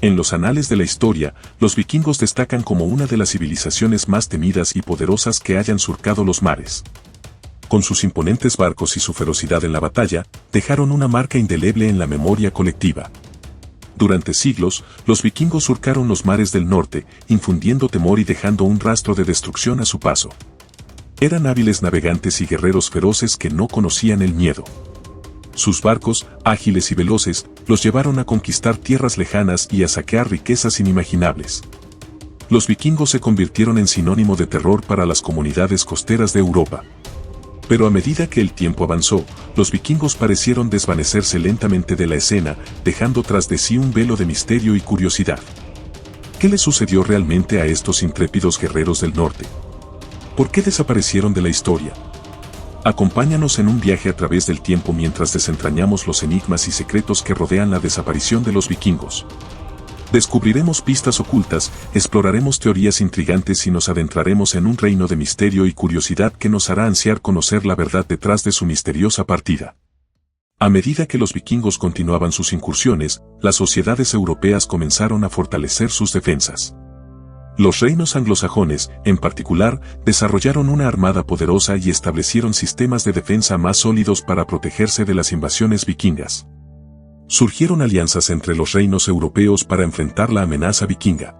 En los anales de la historia, los vikingos destacan como una de las civilizaciones más temidas y poderosas que hayan surcado los mares. Con sus imponentes barcos y su ferocidad en la batalla, dejaron una marca indeleble en la memoria colectiva. Durante siglos, los vikingos surcaron los mares del norte, infundiendo temor y dejando un rastro de destrucción a su paso. Eran hábiles navegantes y guerreros feroces que no conocían el miedo. Sus barcos, ágiles y veloces, los llevaron a conquistar tierras lejanas y a saquear riquezas inimaginables. Los vikingos se convirtieron en sinónimo de terror para las comunidades costeras de Europa. Pero a medida que el tiempo avanzó, los vikingos parecieron desvanecerse lentamente de la escena, dejando tras de sí un velo de misterio y curiosidad. ¿Qué le sucedió realmente a estos intrépidos guerreros del norte? ¿Por qué desaparecieron de la historia? Acompáñanos en un viaje a través del tiempo mientras desentrañamos los enigmas y secretos que rodean la desaparición de los vikingos. Descubriremos pistas ocultas, exploraremos teorías intrigantes y nos adentraremos en un reino de misterio y curiosidad que nos hará ansiar conocer la verdad detrás de su misteriosa partida. A medida que los vikingos continuaban sus incursiones, las sociedades europeas comenzaron a fortalecer sus defensas. Los reinos anglosajones, en particular, desarrollaron una armada poderosa y establecieron sistemas de defensa más sólidos para protegerse de las invasiones vikingas. Surgieron alianzas entre los reinos europeos para enfrentar la amenaza vikinga.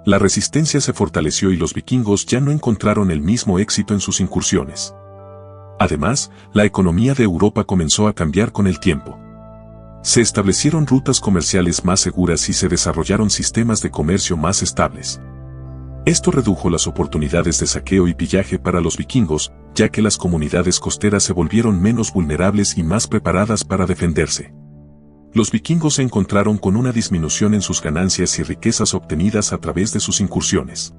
La resistencia se fortaleció y los vikingos ya no encontraron el mismo éxito en sus incursiones. Además, la economía de Europa comenzó a cambiar con el tiempo. Se establecieron rutas comerciales más seguras y se desarrollaron sistemas de comercio más estables. Esto redujo las oportunidades de saqueo y pillaje para los vikingos, ya que las comunidades costeras se volvieron menos vulnerables y más preparadas para defenderse. Los vikingos se encontraron con una disminución en sus ganancias y riquezas obtenidas a través de sus incursiones.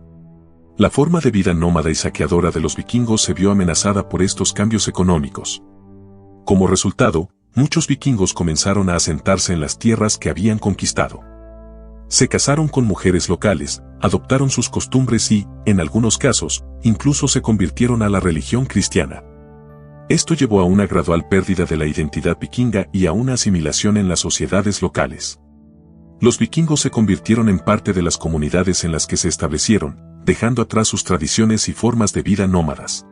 La forma de vida nómada y saqueadora de los vikingos se vio amenazada por estos cambios económicos. Como resultado, muchos vikingos comenzaron a asentarse en las tierras que habían conquistado. Se casaron con mujeres locales, adoptaron sus costumbres y, en algunos casos, incluso se convirtieron a la religión cristiana. Esto llevó a una gradual pérdida de la identidad vikinga y a una asimilación en las sociedades locales. Los vikingos se convirtieron en parte de las comunidades en las que se establecieron, dejando atrás sus tradiciones y formas de vida nómadas.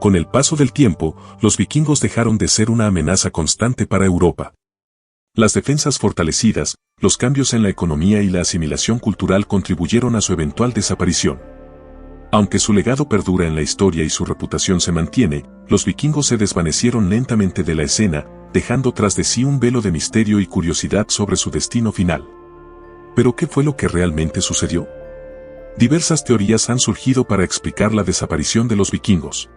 Con el paso del tiempo, los vikingos dejaron de ser una amenaza constante para Europa. Las defensas fortalecidas, los cambios en la economía y la asimilación cultural contribuyeron a su eventual desaparición. Aunque su legado perdura en la historia y su reputación se mantiene, los vikingos se desvanecieron lentamente de la escena, dejando tras de sí un velo de misterio y curiosidad sobre su destino final. ¿Pero qué fue lo que realmente sucedió? Diversas teorías han surgido para explicar la desaparición de los vikingos.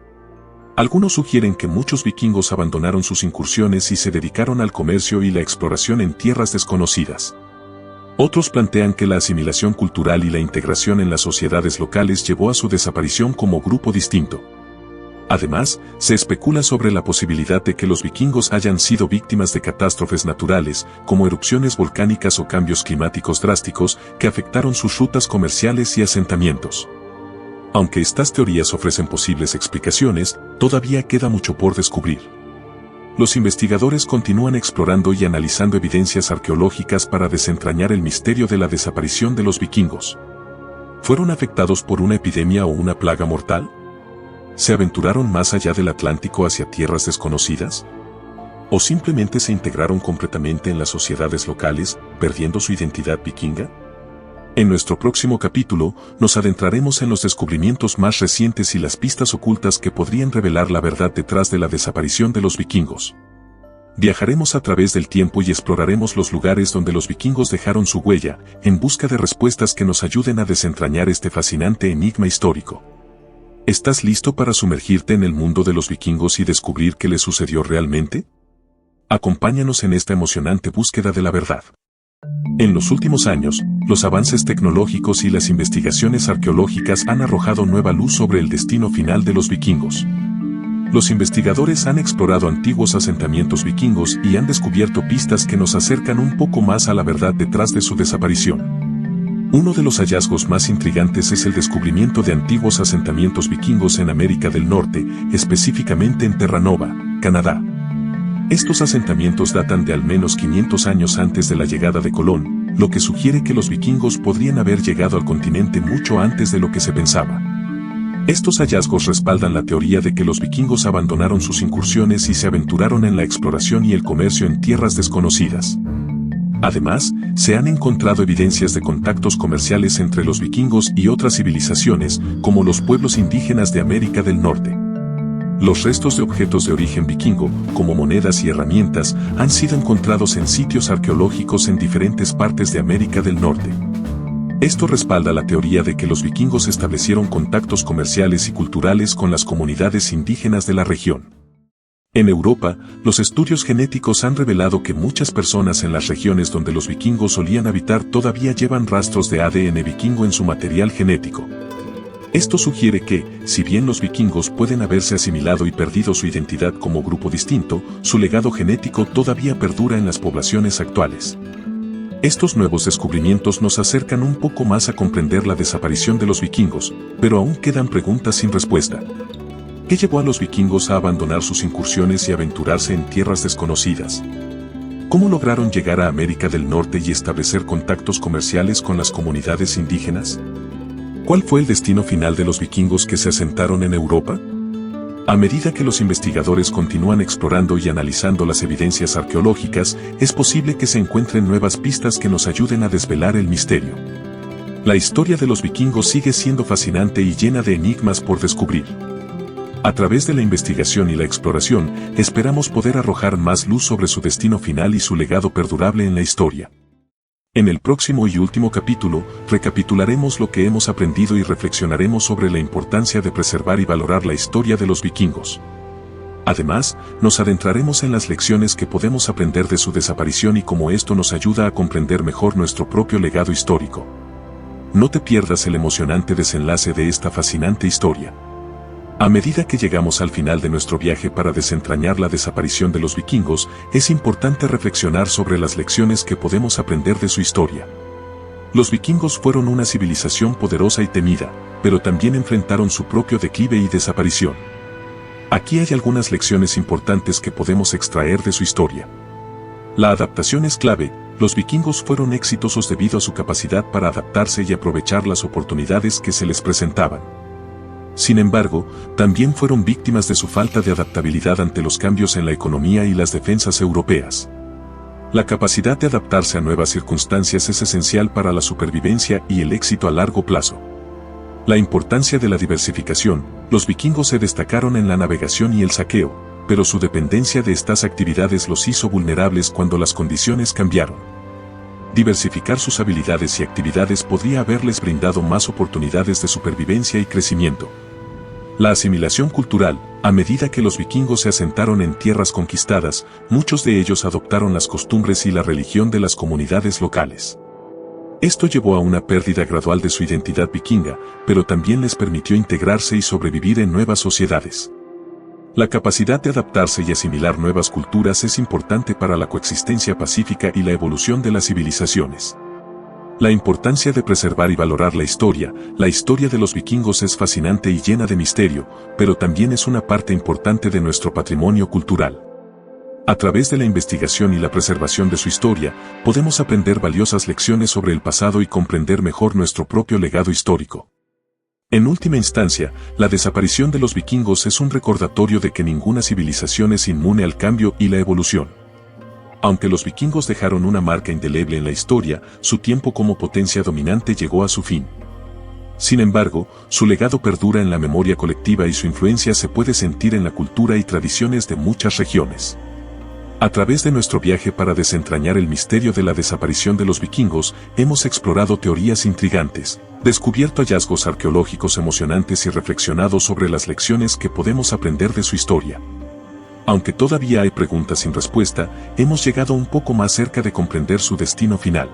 Algunos sugieren que muchos vikingos abandonaron sus incursiones y se dedicaron al comercio y la exploración en tierras desconocidas. Otros plantean que la asimilación cultural y la integración en las sociedades locales llevó a su desaparición como grupo distinto. Además, se especula sobre la posibilidad de que los vikingos hayan sido víctimas de catástrofes naturales, como erupciones volcánicas o cambios climáticos drásticos, que afectaron sus rutas comerciales y asentamientos. Aunque estas teorías ofrecen posibles explicaciones, todavía queda mucho por descubrir. Los investigadores continúan explorando y analizando evidencias arqueológicas para desentrañar el misterio de la desaparición de los vikingos. ¿Fueron afectados por una epidemia o una plaga mortal? ¿Se aventuraron más allá del Atlántico hacia tierras desconocidas? ¿O simplemente se integraron completamente en las sociedades locales, perdiendo su identidad vikinga? En nuestro próximo capítulo, nos adentraremos en los descubrimientos más recientes y las pistas ocultas que podrían revelar la verdad detrás de la desaparición de los vikingos. Viajaremos a través del tiempo y exploraremos los lugares donde los vikingos dejaron su huella, en busca de respuestas que nos ayuden a desentrañar este fascinante enigma histórico. ¿Estás listo para sumergirte en el mundo de los vikingos y descubrir qué les sucedió realmente? Acompáñanos en esta emocionante búsqueda de la verdad. En los últimos años, los avances tecnológicos y las investigaciones arqueológicas han arrojado nueva luz sobre el destino final de los vikingos. Los investigadores han explorado antiguos asentamientos vikingos y han descubierto pistas que nos acercan un poco más a la verdad detrás de su desaparición. Uno de los hallazgos más intrigantes es el descubrimiento de antiguos asentamientos vikingos en América del Norte, específicamente en Terranova, Canadá. Estos asentamientos datan de al menos 500 años antes de la llegada de Colón, lo que sugiere que los vikingos podrían haber llegado al continente mucho antes de lo que se pensaba. Estos hallazgos respaldan la teoría de que los vikingos abandonaron sus incursiones y se aventuraron en la exploración y el comercio en tierras desconocidas. Además, se han encontrado evidencias de contactos comerciales entre los vikingos y otras civilizaciones, como los pueblos indígenas de América del Norte. Los restos de objetos de origen vikingo, como monedas y herramientas, han sido encontrados en sitios arqueológicos en diferentes partes de América del Norte. Esto respalda la teoría de que los vikingos establecieron contactos comerciales y culturales con las comunidades indígenas de la región. En Europa, los estudios genéticos han revelado que muchas personas en las regiones donde los vikingos solían habitar todavía llevan rastros de ADN vikingo en su material genético. Esto sugiere que, si bien los vikingos pueden haberse asimilado y perdido su identidad como grupo distinto, su legado genético todavía perdura en las poblaciones actuales. Estos nuevos descubrimientos nos acercan un poco más a comprender la desaparición de los vikingos, pero aún quedan preguntas sin respuesta. ¿Qué llevó a los vikingos a abandonar sus incursiones y aventurarse en tierras desconocidas? ¿Cómo lograron llegar a América del Norte y establecer contactos comerciales con las comunidades indígenas? ¿Cuál fue el destino final de los vikingos que se asentaron en Europa? A medida que los investigadores continúan explorando y analizando las evidencias arqueológicas, es posible que se encuentren nuevas pistas que nos ayuden a desvelar el misterio. La historia de los vikingos sigue siendo fascinante y llena de enigmas por descubrir. A través de la investigación y la exploración, esperamos poder arrojar más luz sobre su destino final y su legado perdurable en la historia. En el próximo y último capítulo, recapitularemos lo que hemos aprendido y reflexionaremos sobre la importancia de preservar y valorar la historia de los vikingos. Además, nos adentraremos en las lecciones que podemos aprender de su desaparición y cómo esto nos ayuda a comprender mejor nuestro propio legado histórico. No te pierdas el emocionante desenlace de esta fascinante historia. A medida que llegamos al final de nuestro viaje para desentrañar la desaparición de los vikingos, es importante reflexionar sobre las lecciones que podemos aprender de su historia. Los vikingos fueron una civilización poderosa y temida, pero también enfrentaron su propio declive y desaparición. Aquí hay algunas lecciones importantes que podemos extraer de su historia. La adaptación es clave. Los vikingos fueron exitosos debido a su capacidad para adaptarse y aprovechar las oportunidades que se les presentaban. Sin embargo, también fueron víctimas de su falta de adaptabilidad ante los cambios en la economía y las defensas europeas. La capacidad de adaptarse a nuevas circunstancias es esencial para la supervivencia y el éxito a largo plazo. La importancia de la diversificación. Los vikingos se destacaron en la navegación y el saqueo, pero su dependencia de estas actividades los hizo vulnerables cuando las condiciones cambiaron. Diversificar sus habilidades y actividades podría haberles brindado más oportunidades de supervivencia y crecimiento. La asimilación cultural. A medida que los vikingos se asentaron en tierras conquistadas, muchos de ellos adoptaron las costumbres y la religión de las comunidades locales. Esto llevó a una pérdida gradual de su identidad vikinga, pero también les permitió integrarse y sobrevivir en nuevas sociedades. La capacidad de adaptarse y asimilar nuevas culturas es importante para la coexistencia pacífica y la evolución de las civilizaciones. La importancia de preservar y valorar la historia de los vikingos es fascinante y llena de misterio, pero también es una parte importante de nuestro patrimonio cultural. A través de la investigación y la preservación de su historia, podemos aprender valiosas lecciones sobre el pasado y comprender mejor nuestro propio legado histórico. En última instancia, la desaparición de los vikingos es un recordatorio de que ninguna civilización es inmune al cambio y la evolución. Aunque los vikingos dejaron una marca indeleble en la historia, su tiempo como potencia dominante llegó a su fin. Sin embargo, su legado perdura en la memoria colectiva y su influencia se puede sentir en la cultura y tradiciones de muchas regiones. A través de nuestro viaje para desentrañar el misterio de la desaparición de los vikingos, hemos explorado teorías intrigantes, descubierto hallazgos arqueológicos emocionantes y reflexionado sobre las lecciones que podemos aprender de su historia. Aunque todavía hay preguntas sin respuesta, hemos llegado un poco más cerca de comprender su destino final.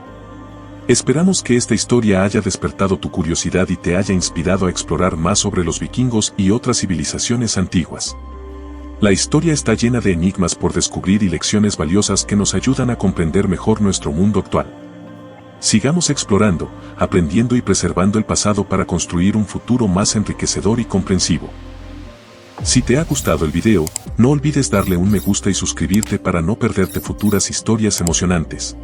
Esperamos que esta historia haya despertado tu curiosidad y te haya inspirado a explorar más sobre los vikingos y otras civilizaciones antiguas. La historia está llena de enigmas por descubrir y lecciones valiosas que nos ayudan a comprender mejor nuestro mundo actual. Sigamos explorando, aprendiendo y preservando el pasado para construir un futuro más enriquecedor y comprensivo. Si te ha gustado el video, no olvides darle un me gusta y suscribirte para no perderte futuras historias emocionantes.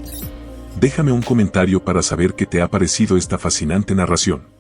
Déjame un comentario para saber qué te ha parecido esta fascinante narración.